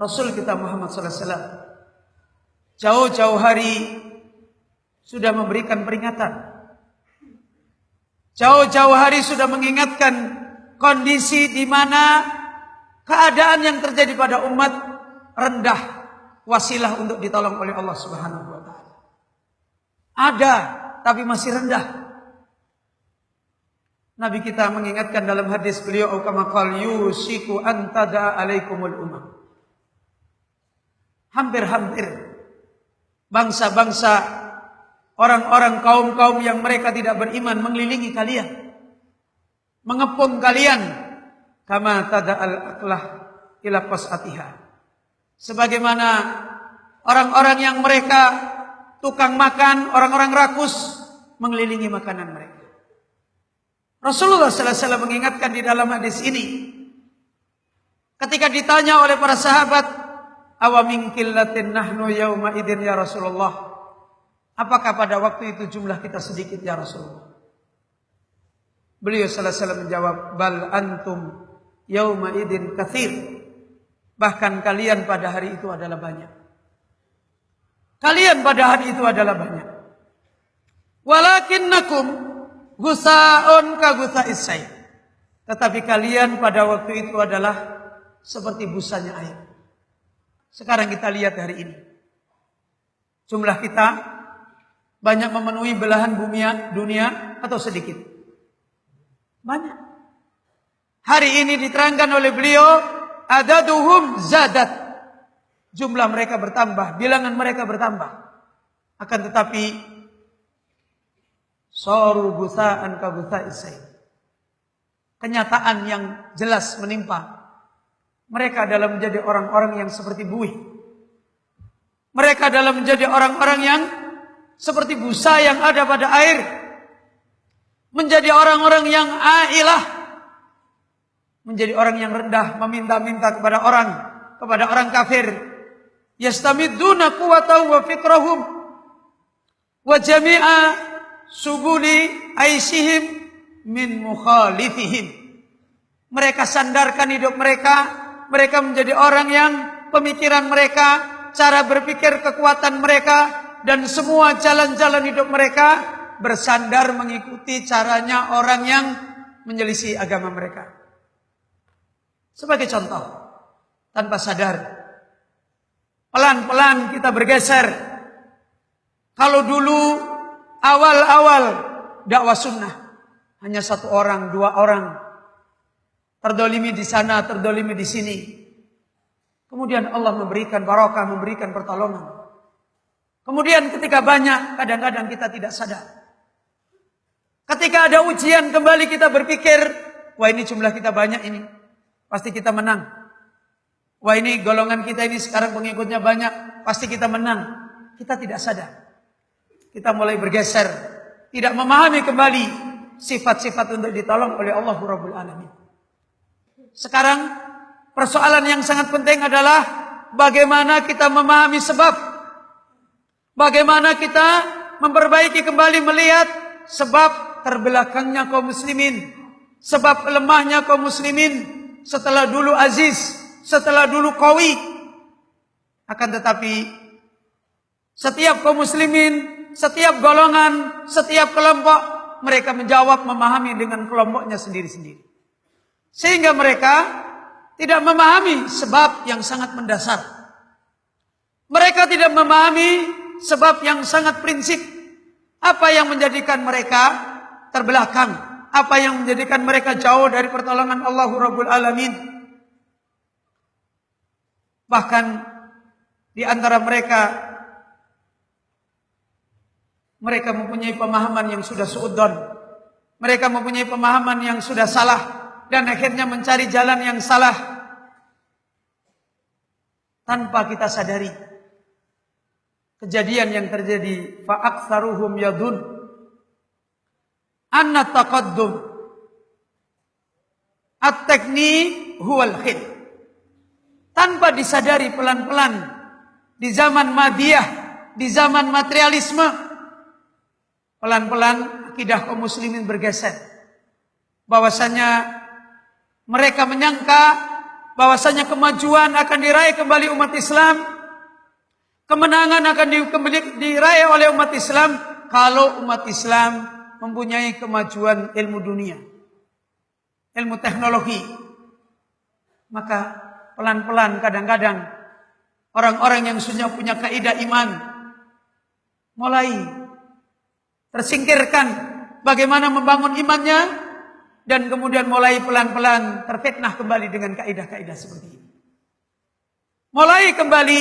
Rasul kita Muhammad sallallahu alaihi wasallam jauh-jauh hari sudah memberikan peringatan. Jauh-jauh hari sudah mengingatkan kondisi di mana keadaan yang terjadi pada umat rendah, wasilah untuk ditolong oleh Allah Subhanahu wa taala. Ada, tapi masih rendah. Nabi kita mengingatkan dalam hadis beliau, kama qala yusiku antada alaikumul umam. Hampir-hampir bangsa-bangsa, orang-orang kaum-kaum yang mereka tidak beriman mengelilingi kalian, mengepung kalian, kama tada'al aqlah ila qas'atiha. Sebagaimana orang-orang yang mereka tukang makan, orang-orang rakus mengelilingi makanan mereka. Rasulullah sallallahu alaihi wasallam mengingatkan di dalam hadis ini, ketika ditanya oleh para sahabat, awa min qillatin nahnu yauma idin ya Rasulullah, apakah pada waktu itu jumlah kita sedikit ya Rasulullah? Beliau sallallahu alaihi wasallam menjawab, bal antum yauma idin katsir, bahkan kalian pada hari itu adalah banyak. Kalian pada hari itu adalah banyak. Walakinnakum gusaun ka gusa'is sayl, tetapi kalian pada waktu itu adalah seperti busanya air. Sekarang kita lihat hari ini, jumlah kita banyak memenuhi belahan bumi dunia atau sedikit? Banyak. Hari ini diterangkan oleh beliau, adaduhum zadat, jumlah mereka bertambah, bilangan mereka bertambah. Akan tetapi saru gusa'an ka gusa'is sayl, kenyataan yang jelas menimpa. Mereka adalah menjadi orang-orang yang seperti buih. Mereka adalah menjadi orang-orang yang seperti busa yang ada pada air. Menjadi orang-orang yang ailah. Menjadi orang yang rendah, meminta-minta kepada orang kafir. Yastamidduna quwwatahum wa fikrahum wa jami'a subuli aisihim min mukhalifihim. Mereka sandarkan hidup mereka. Mereka menjadi orang yang pemikiran mereka, cara berpikir, kekuatan mereka, dan semua jalan-jalan hidup mereka bersandar mengikuti caranya orang yang menyelisih agama mereka. Sebagai contoh, tanpa sadar, pelan-pelan kita bergeser. Kalau dulu awal-awal dakwah sunnah hanya satu orang, dua orang, terdolimi di sana, terdolimi di sini. Kemudian Allah memberikan barakah, memberikan pertolongan. Kemudian ketika banyak, kadang-kadang kita tidak sadar. Ketika ada ujian, kembali kita berpikir, wah ini jumlah kita banyak ini, pasti kita menang. Wah ini golongan kita ini sekarang pengikutnya banyak, pasti kita menang. Kita tidak sadar. Kita mulai bergeser, tidak memahami kembali sifat-sifat untuk ditolong oleh Allah Rabbul Alamin. Sekarang persoalan yang sangat penting adalah bagaimana kita memahami sebab. Bagaimana kita memperbaiki kembali melihat sebab terbelakangnya kaum muslimin. Sebab lemahnya kaum muslimin setelah dulu aziz, setelah dulu qawi. Akan tetapi setiap kaum muslimin, setiap golongan, setiap kelompok, mereka menjawab, memahami dengan kelompoknya sendiri-sendiri. Sehingga mereka tidak memahami sebab yang sangat mendasar. Mereka tidak memahami sebab yang sangat prinsip. Apa yang menjadikan mereka terbelakang? Apa yang menjadikan mereka jauh dari pertolongan Allah Rabbul Alamin? Bahkan di antara mereka mempunyai pemahaman yang sudah suudzon. Mereka mempunyai pemahaman yang sudah salah. Dan akhirnya mencari jalan yang salah tanpa kita sadari. Kejadian yang terjadi, fa aktsaruhum yadun anna taqaddum at-takni huwal khir. Tanpa disadari pelan-pelan di zaman madiyah, di zaman materialisme, pelan-pelan akidah kaum muslimin bergeser. Bahwasanya mereka menyangka bahwasanya kemajuan akan diraih kembali umat Islam, kemenangan akan diraih oleh umat Islam kalau umat Islam mempunyai kemajuan ilmu dunia, ilmu teknologi. Maka pelan-pelan kadang-kadang orang-orang yang sudah punya kaidah iman mulai tersingkirkan bagaimana membangun imannya, dan kemudian mulai pelan-pelan terfitnah kembali dengan kaidah-kaidah seperti ini. Mulai kembali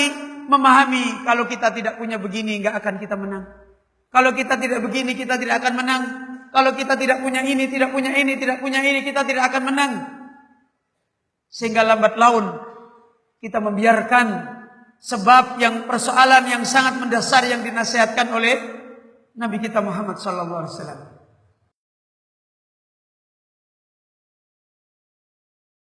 memahami kalau kita tidak punya begini nggak akan kita menang. Kalau kita tidak begini kita tidak akan menang. Kalau kita tidak punya ini, tidak punya ini, tidak punya ini, kita tidak akan menang. Sehingga lambat laun kita membiarkan sebab yang persoalan yang sangat mendasar yang dinasihatkan oleh Nabi kita Muhammad sallallahu alaihi wasallam.